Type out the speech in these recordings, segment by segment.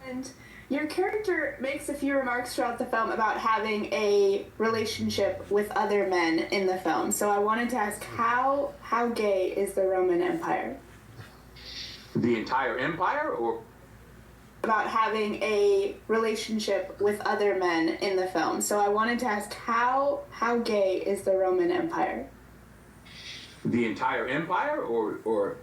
And your character makes a few remarks throughout the film about having a relationship with other men in the film. So I wanted to ask, how gay is the Roman Empire? The entire empire, or about having a relationship with other men in the film. So I wanted to ask, how gay is the Roman Empire? the entire empire, or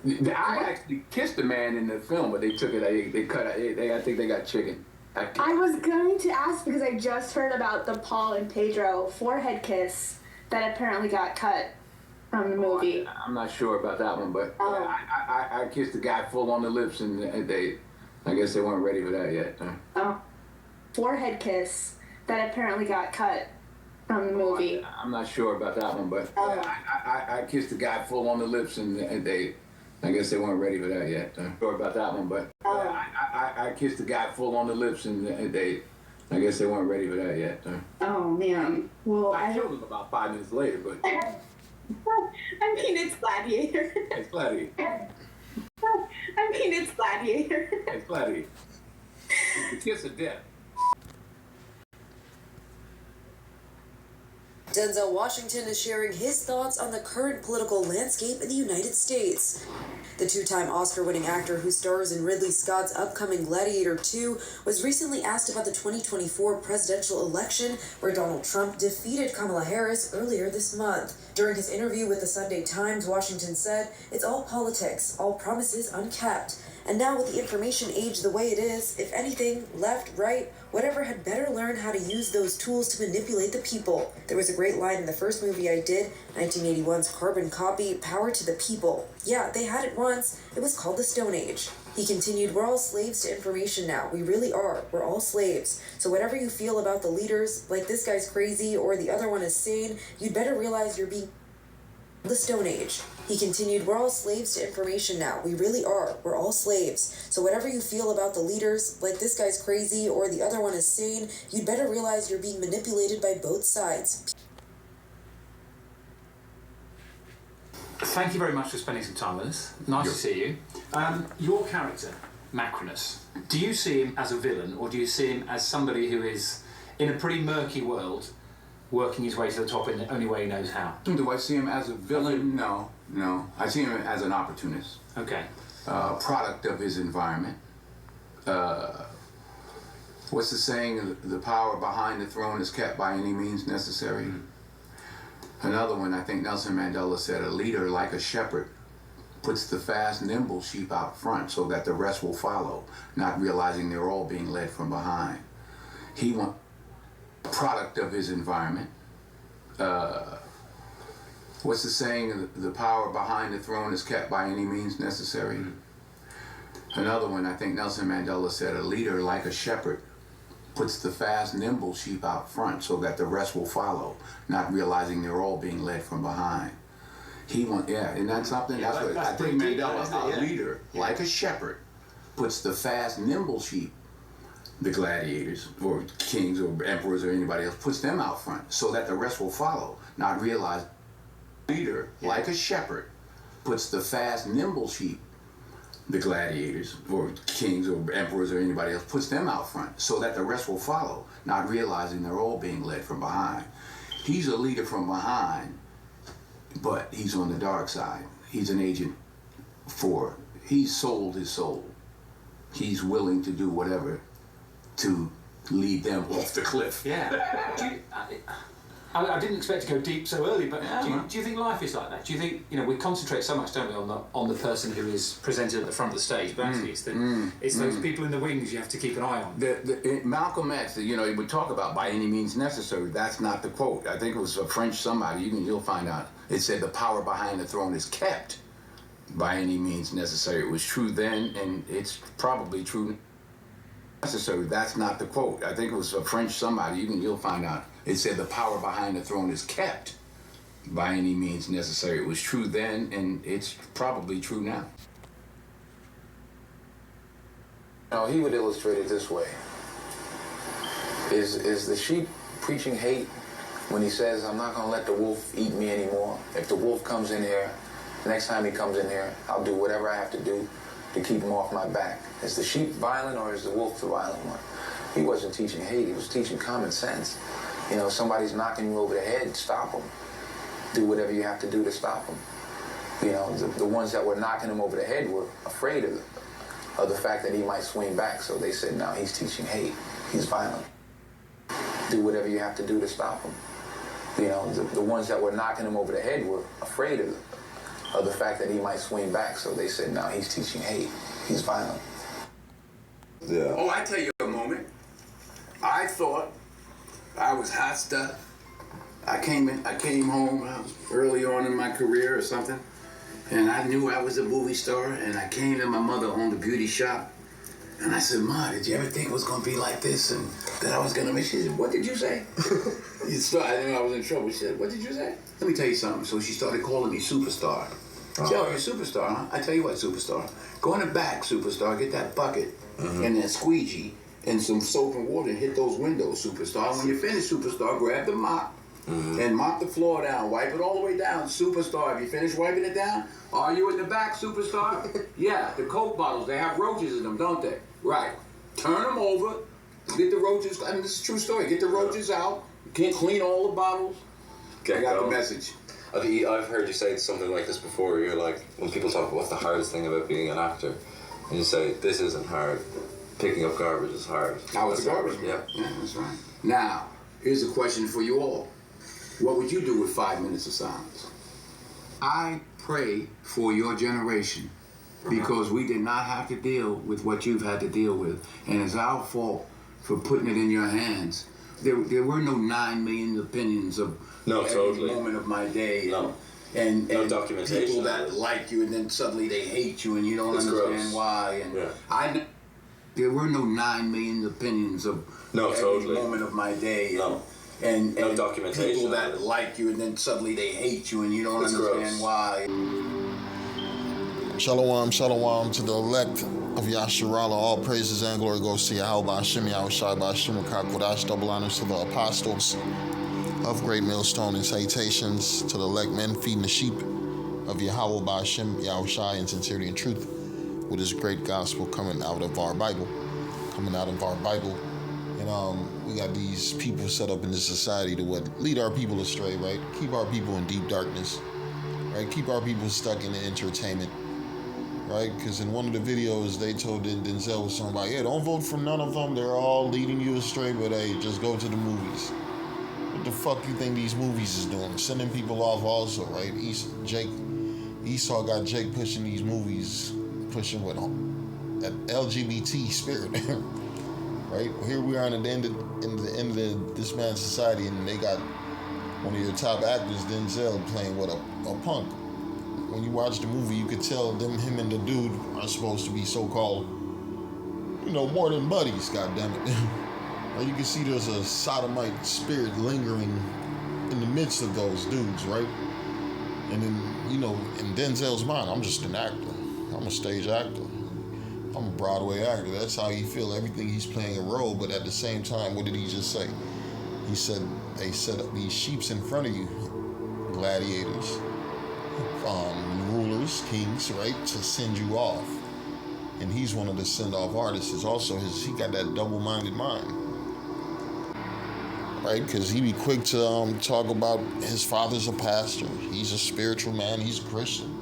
I actually kissed a man in the film, but they took it. They cut it. I think they got chicken. I was going to ask because I just heard about the Paul and Pedro forehead kiss that apparently got cut from the movie. I'm not sure about that one, but I kissed the guy full on the lips, and I guess they weren't ready for that yet. Forehead kiss that apparently got cut from the movie. I'm not sure about that one, but I kissed the guy full on the lips, and I guess they weren't ready for that yet. Sure about that one, but I kissed the guy full on the lips, and I guess they weren't ready for that yet. Oh man. Well, I killed him about 5 minutes later, but I mean, it's Gladiator. it's Gladiator. I mean, it's Gladiator. It's Gladiator. The kiss of death. Denzel Washington is sharing his thoughts on the current political landscape in the United States. The two-time Oscar-winning actor who stars in Ridley Scott's upcoming Gladiator 2 was recently asked about the 2024 presidential election, where Donald Trump defeated Kamala Harris earlier this month. During his interview with the Sunday Times, Washington said, "It's all politics, all promises unkept. And now with the information age the way it is, if anything, left, right, whatever had better learn how to use those tools to manipulate the people." There was a great line in the first movie I did, 1981's Carbon Copy, Power to the People. Yeah, they had it once. It was called the Stone Age. He continued, "We're all slaves to information now. We really are. We're all slaves. So whatever you feel about the leaders, like this guy's crazy or the other one is sane, you'd better realize you're being the Stone Age." He continued, "We're all slaves to information now. We really are. We're all slaves. So whatever you feel about the leaders, like this guy's crazy or the other one is sane, you'd better realize you're being manipulated by both sides." Thank you very much for spending some time with us. Nice to see you. Your character, Macronus, do you see him as a villain, or do you see him as somebody who is, in a pretty murky world, working his way to the top in the only way he knows how? Do I see him as a villain? No. I see him as an opportunist. Okay. Product of his environment. What's the saying? The power behind the throne is kept by any means necessary. Another one, I think Nelson Mandela said, "A leader, like a shepherd, puts the fast, nimble sheep out front so that the rest will follow, not realizing they're all being led from behind." He wants a product of his environment. What's the saying? The power behind the throne is kept by any means necessary. Another one, I think Nelson Mandela said, "A leader, like a shepherd, puts the fast, nimble sheep out front so that the rest will follow, not realizing they're all being led from behind." Isn't that something? Yeah, that's what I think Mandela, a leader, like a shepherd, puts the fast, nimble sheep, the gladiators or kings or emperors or anybody else, puts them out front so that the rest will follow, not realize. Leader, like a shepherd, puts the fast, nimble sheep, the gladiators or kings or emperors or anybody else, puts them out front so that the rest will follow, not realizing they're all being led from behind. He's a leader from behind, but he's on the dark side. He's an agent he's sold his soul. He's willing to do whatever to lead them off the cliff. Yeah. I didn't expect to go deep so early, but do you think life is like that? Do you think, we concentrate so much, don't we, on the person who is presented at the front of the stage, but actually it's those people in the wings you have to keep an eye on. Malcolm X, he would talk about by any means necessary. That's not the quote. I think it was a French somebody. You'll find out. It said the power behind the throne is kept by any means necessary. It was true then, and it's probably true necessary. That's not the quote. I think it was a French somebody. You'll find out. It said the power behind the throne is kept by any means necessary. It was true then, and it's probably true now. He would illustrate it this way. Is the sheep preaching hate when he says, "I'm not going to let the wolf eat me anymore. If the wolf comes in here, the next time he comes in here, I'll do whatever I have to do to keep them off my back. Is the sheep violent or is the wolf the violent one? He wasn't teaching hate, he was teaching common sense. You know, somebody's knocking you over the head, stop them. Do whatever you have to do to stop them. You know, the ones that were knocking him over the head were afraid of the fact that he might swing back, so they said, no, he's teaching hate, he's violent. Do whatever you have to do to stop him. You know, the ones that were knocking him over the head were afraid of the fact that he might swing back, so they said, no, he's teaching hate, he's violent. Yeah. Oh, I tell you a moment. I thought I was hot stuff. I came home early on in my career or something, and I knew I was a movie star, and I came to my mother owned a beauty shop, and I said, Ma, did you ever think it was going to be like this and that I was going to make? She said, what did you say? I knew I was in trouble. She said, what did you say? Let me tell you something. So she started calling me superstar. She said, oh, you're a superstar, huh? I tell you what, superstar. Go in the back, superstar, get that bucket and that squeegee and some soap and water and hit those windows, superstar. When you finish, superstar, grab the mop and mop the floor down. Wipe it all the way down, superstar. If you finish wiping it down, are you in the back, superstar? Yeah, the Coke bottles, they have roaches in them, don't they? Right. Turn them over, get the roaches, I mean, this is a true story. Get the roaches out, clean all the bottles. I got the message. I've heard you say something like this before. You're like, when people talk about what's the hardest thing about being an actor, and you say, this isn't hard. Picking up garbage is hard. I was a garbage man. Yeah, that's right. Now, here's a question for you all. What would you do with 5 minutes of silence? I pray for your generation because we did not have to deal with what you've had to deal with. And it's our fault for putting it in your hands. There were no 9 million opinions of every moment of my day. No. And no documentation. People that like you and then suddenly they hate you and you don't understand why. And there were no 9 million opinions of every moment of my day. No. And no documentation. People that like you and then suddenly they hate you and you don't understand why. Shalom, shalom to the elect of Yasharala. All praises and glory goes to Yahweh Hashem, Yahushai B'Hashem, Kodash, double honors to the apostles of Great Millstone and salutations to the elect men feeding the sheep of Yahweh B'Hashem, Yahushai in sincerity and truth with this great gospel coming out of our Bible. And we got these people set up in this society to lead our people astray, right? Keep our people in deep darkness, right? Keep our people stuck in the entertainment, right? Because in one of the videos, they told Denzel was talking about, don't vote for none of them. They're all leading you astray, but hey, just go to the movies. What the fuck you think these movies is doing? Sending people off also, right? Esau got Jake pushing these movies, pushing what? That LGBT spirit, right? Here we are in the end of this man's society, and they got one of your top actors, Denzel, playing what a punk. When you watch the movie, you could tell him and the dude are supposed to be so-called, more than buddies, goddammit. You can see there's a sodomite spirit lingering in the midst of those dudes, right? And then, in Denzel's mind, I'm just an actor. I'm a stage actor. I'm a Broadway actor. That's how he feel. Everything he's playing a role, but at the same time, what did he just say? He said, they set up these sheeps in front of you, gladiators, rulers, kings, right, to send you off. And he's one of the send-off artists. Is also he got that double-minded mind, right? Because he be quick to talk about his father's a pastor. He's a spiritual man. He's a Christian.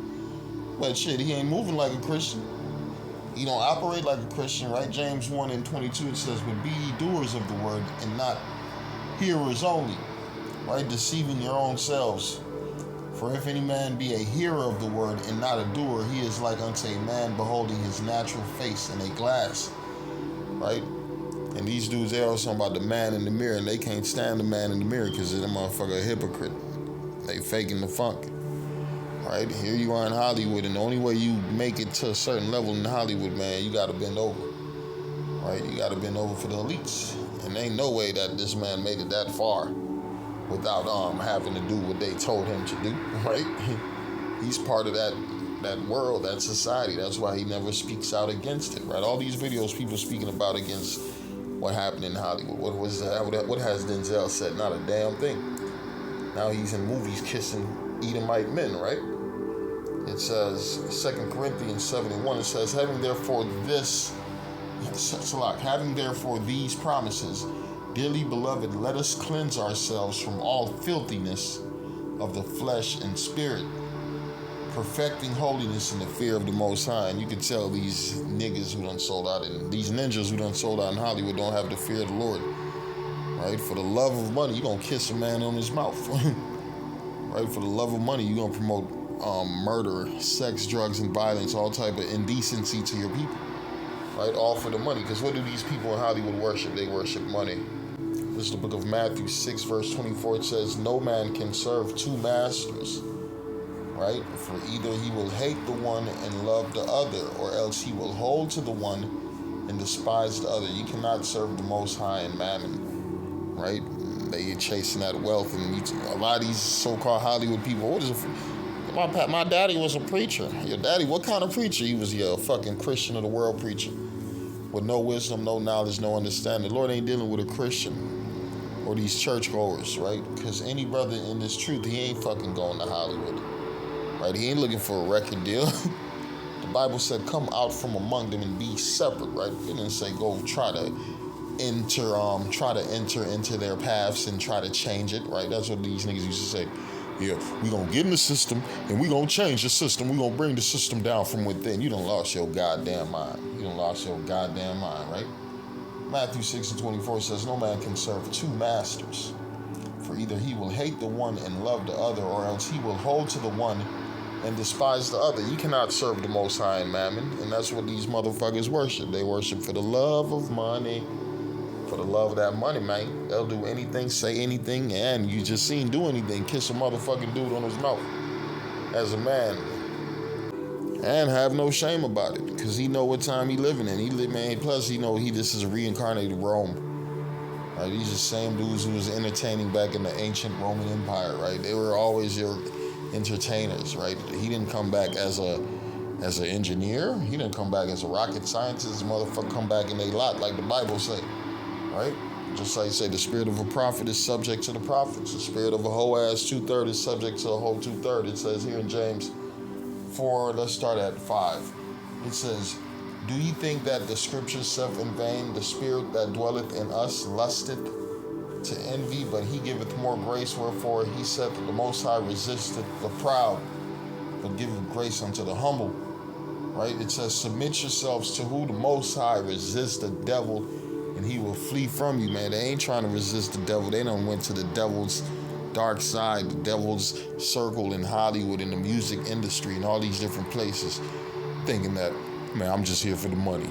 But shit, he ain't moving like a Christian. He don't operate like a Christian, right? James 1:22, it says, but be ye doers of the word and not hearers only, right? Deceiving your own selves. For if any man be a hearer of the word and not a doer, he is like unto a man beholding his natural face in a glass, right? And these dudes, they always talking about the man in the mirror, and they can't stand the man in the mirror because they're a motherfucker a hypocrite. They faking the funk, right? Here you are in Hollywood, and the only way you make it to a certain level in Hollywood, man, you got to bend over, right? You got to bend over for the elites. And ain't no way that this man made it that far without having to do what they told him to do, right? He's part of that world, that society. That's why he never speaks out against it, right? All these videos, people speaking about against what happened in Hollywood. What has Denzel said? Not a damn thing. Now he's in movies kissing Edomite men, right? It says, 2 Corinthians 7:1, it says, having therefore these promises, dearly beloved, let us cleanse ourselves from all filthiness of the flesh and spirit, perfecting holiness in the fear of the Most High. And you can tell these niggas who done sold out, and these ninjas who done sold out in Hollywood don't have the fear of the Lord. Right? For the love of money, you're going to kiss a man on his mouth. Right? For the love of money, you're going to promote murder, sex, drugs, and violence, all type of indecency to your people. Right? All for the money. Because what do these people in Hollywood worship? They worship money. This is the book of Matthew 6, verse 24. It says, no man can serve two masters. Right? For either he will hate the one and love the other, or else he will hold to the one and despise the other. You cannot serve the Most High and mammon. Right? They chasing that wealth, and a lot of these so-called Hollywood people, what is it? My daddy was a preacher. Your daddy, what kind of preacher? He was a fucking Christian of the world preacher. With no wisdom, no knowledge, no understanding. The Lord ain't dealing with a Christian or these churchgoers, right? Because any brother in this truth, he ain't fucking going to Hollywood. Right? He ain't looking for a record deal. The Bible said, come out from among them and be separate, right? It didn't say go try to enter into their paths and try to change it, right? That's what these niggas used to say. Yeah, we gonna get in the system and we gonna change the system. We gonna bring the system down from within. You done lost your goddamn mind. You done lost your goddamn mind, right? Matthew 6:24 says, no man can serve two masters. For either he will hate the one and love the other, or else he will hold to the one and despise the other. You cannot serve the Most High and mammon. And that's what these motherfuckers worship. They worship for the love of money. For the love of that money, man. They'll do anything, say anything, and you just seen do anything. Kiss a motherfucking dude on his mouth as a man. And have no shame about it, because he know what time he living in. Plus he know this is a reincarnated Rome. Right? These are the same dudes who was entertaining back in the ancient Roman Empire, right? They were always your entertainers, right? He didn't come back as an engineer. He didn't come back as a rocket scientist. The motherfucker come back in they lot, like the Bible say. Right? Just like you say, the spirit of a prophet is subject to the prophets. The spirit of a hoe ass 2/3 is subject to a whole 2/3. It says here in James 4, let's start at 5. It says, do ye think that the scriptures saith in vain, the spirit that dwelleth in us lusteth to envy, but he giveth more grace, wherefore he saith the Most High resisteth the proud, but giveth grace unto the humble. Right? It says, submit yourselves to who? The Most High. Resist the devil, and he will flee from you, man. They ain't trying to resist the devil. They done went to the devil's dark side, the devil's circle in Hollywood, in the music industry, and all these different places, thinking that, man, I'm just here for the money.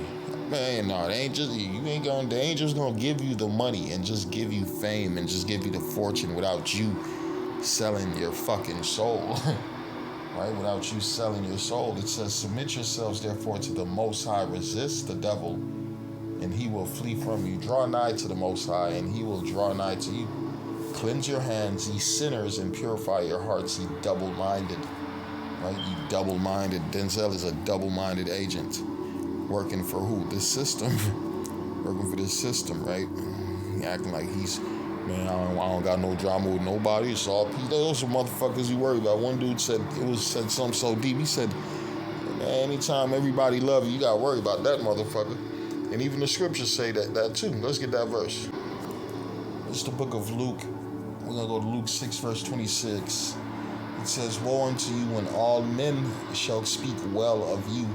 Man, no, they ain't just gonna give you the money and just give you fame and just give you the fortune without you selling your fucking soul. Right? Without you selling your soul. It says, submit yourselves therefore to the Most High, resist the devil, and he will flee from you. Draw nigh to the Most High, and he will draw nigh to you. Cleanse your hands, ye sinners, and purify your hearts, ye double-minded. Right? Ye double-minded. Denzel is a double-minded agent. Working for who? This system. Working for this system, right? He acting like he's, man, I don't got no drama with nobody. It's all peace. Those are motherfuckers you worry about. One dude said something so deep. He said, man, anytime everybody love you, you gotta worry about that motherfucker. And even the scriptures say that too. Let's get that verse. It's the book of Luke. We're going to go to Luke 6, verse 26. It says, woe unto you when all men shall speak well of you,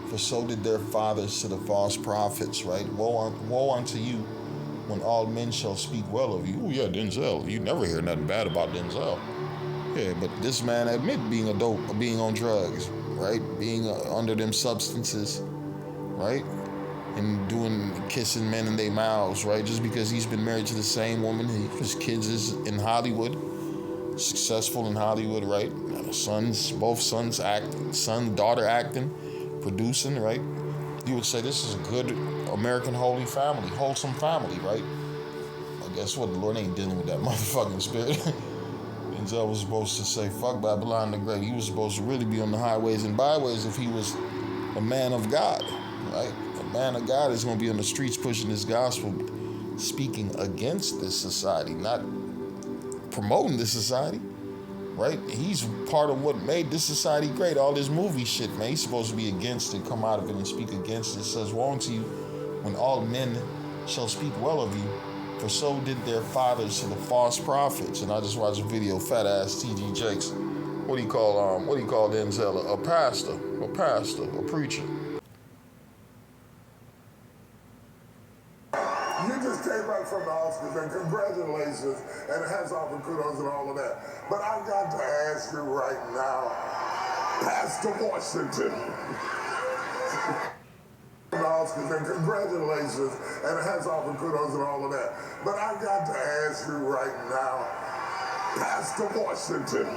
for so did their fathers to the false prophets, right? Woe unto you when all men shall speak well of you. Oh yeah, Denzel. You never hear nothing bad about Denzel. Yeah, but this man admit being a dope, being on drugs, right? Being under them substances, right? And kissing men in their mouths, right? Just because he's been married to the same woman. His kids is in Hollywood, successful in Hollywood, right? Both sons acting, daughter acting, producing, right? You would say this is a good American wholesome family, right? But guess what? The Lord ain't dealing with that motherfucking spirit. Denzel was supposed to say, fuck Babylon the Great. He was supposed to really be on the highways and byways if he was a man of God, right? Man of God is going to be on the streets pushing this gospel, speaking against this society, not promoting this society, right? He's part of what made this society great. All this movie shit, man. He's supposed to be against it, come out of it and speak against it. It says, woe unto you when all men shall speak well of you, for so did their fathers to the false prophets. And I just watched a video, fat ass T.D. Jakes. What do you call Denzel? A pastor, a preacher. You just came back from the Oscars, and congratulations, and hats off and kudos and all of that. But I've got to ask you right now, Pastor Washington. The Oscars, and congratulations, and hats off and kudos and all of that. But I've got to ask you right now, Pastor Washington.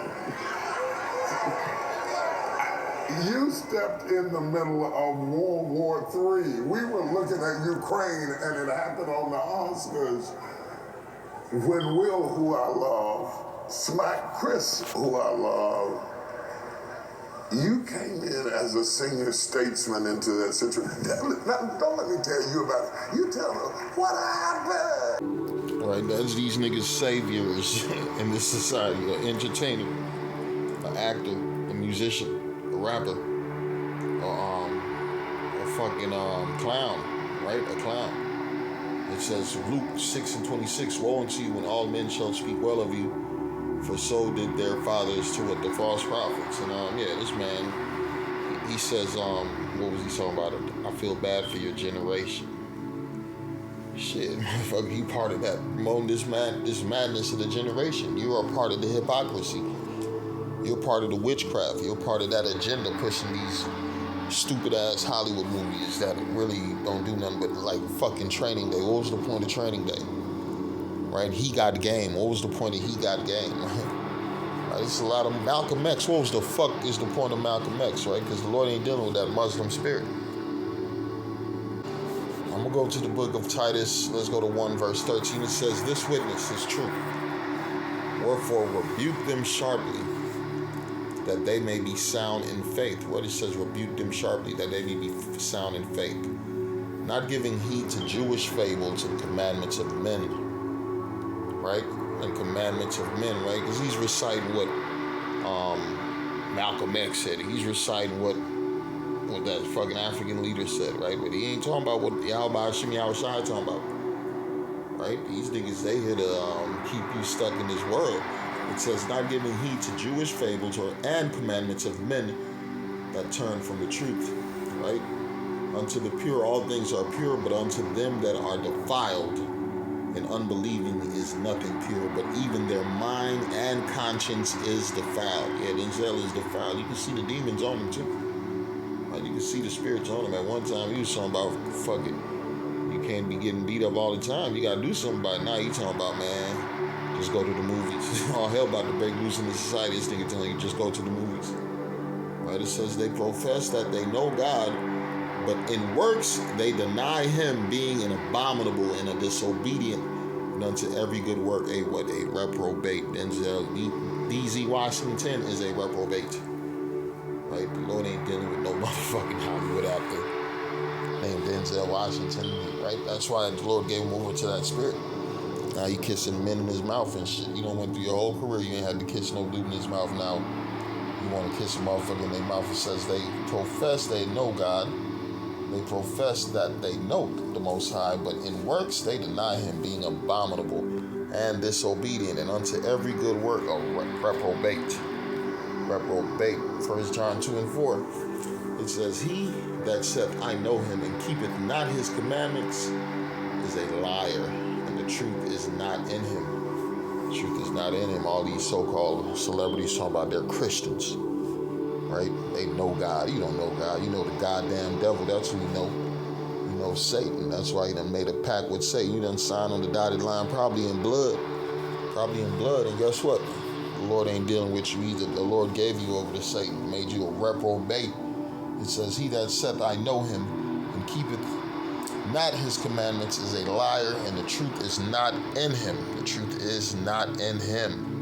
You stepped in the middle of World War III. We were looking at Ukraine, and it happened on the Oscars when Will, who I love, smacked Chris, who I love. You came in as a senior statesman into that situation. Now, don't let me tell you about it. You tell me what happened. All right, that's these niggas' saviors in this society. An entertainer, an actor, a musician, a rapper, a fucking clown, right? A clown. It says Luke 6:26, woe unto you when all men shall speak well of you, for so did their fathers to what? The false prophets. And this man, he says, what was he talking about? I feel bad for your generation. Shit, motherfucker, you part of that. Promoting this madness of the generation. You are part of the hypocrisy. You're part of the witchcraft. You're part of that agenda pushing these stupid ass Hollywood movies that really don't do nothing but like fucking Training Day. What was the point of Training Day? Right? He got game. What was the point of He got game? Right? It's a lot of Malcolm X. What was the fuck is the point of Malcolm X, right? Because the Lord ain't dealing with that Muslim spirit. I'm going to go to the book of Titus. Let's go to 1 verse 13. It says, this witness is true. Wherefore rebuke them sharply, that they may be sound in faith. What it says, rebuke them sharply, that they may be sound in faith. Not giving heed to Jewish fables and commandments of men. Right? And commandments of men, right? Because he's reciting what Malcolm X said. He's reciting what that fucking African leader said, right? But he ain't talking about what Yahweh Hashem Yahushua talking about. Right? These niggas, they here to keep you stuck in this world. It says, not giving heed to Jewish fables and commandments of men that turn from the truth, right? Unto the pure all things are pure, but unto them that are defiled and unbelieving is nothing pure, but even their mind and conscience is defiled. Yeah, Denzel is defiled. You can see the demons on him too. Right? You can see the spirits on him. At one time, he was talking about, fuck it, you can't be getting beat up all the time. You gotta do something about it. Now you talking about, man, just go to the movies. All hell about to break loose in the society. This nigga telling you just go to the movies. Right? It says they profess that they know God, but in works they deny him, being an abominable and a disobedient, and unto every good work a reprobate. Denzel D.Z. Washington is a reprobate. Right? The Lord ain't dealing with no motherfucking Hollywood actor named Denzel Washington. Right? That's why the Lord gave him over to that spirit. Now you kissing men in his mouth and shit. You don't went through your whole career, you ain't had to kiss no dude in his mouth. Now you want to kiss a motherfucker in their mouth. It says they profess they know God. They profess that they know the Most High, but in works they deny him, being abominable and disobedient, and unto every good work a reprobate. Reprobate. 1 John 2:4. It says, he that saith I know him and keepeth not his commandments is a liar, and the truth is not in him. The truth is not in him. All these so-called celebrities talking about they're Christians. Right? They know God. You don't know God. You know the goddamn devil. That's who you know. You know Satan. That's why you done made a pact with Satan. You done signed on the dotted line, probably in blood. Probably in blood. And guess what? The Lord ain't dealing with you either. The Lord gave you over to Satan, made you a reprobate. It says, he that saith I know him and keepeth not his commandments is a liar, and the truth is not in him. The truth is not in him.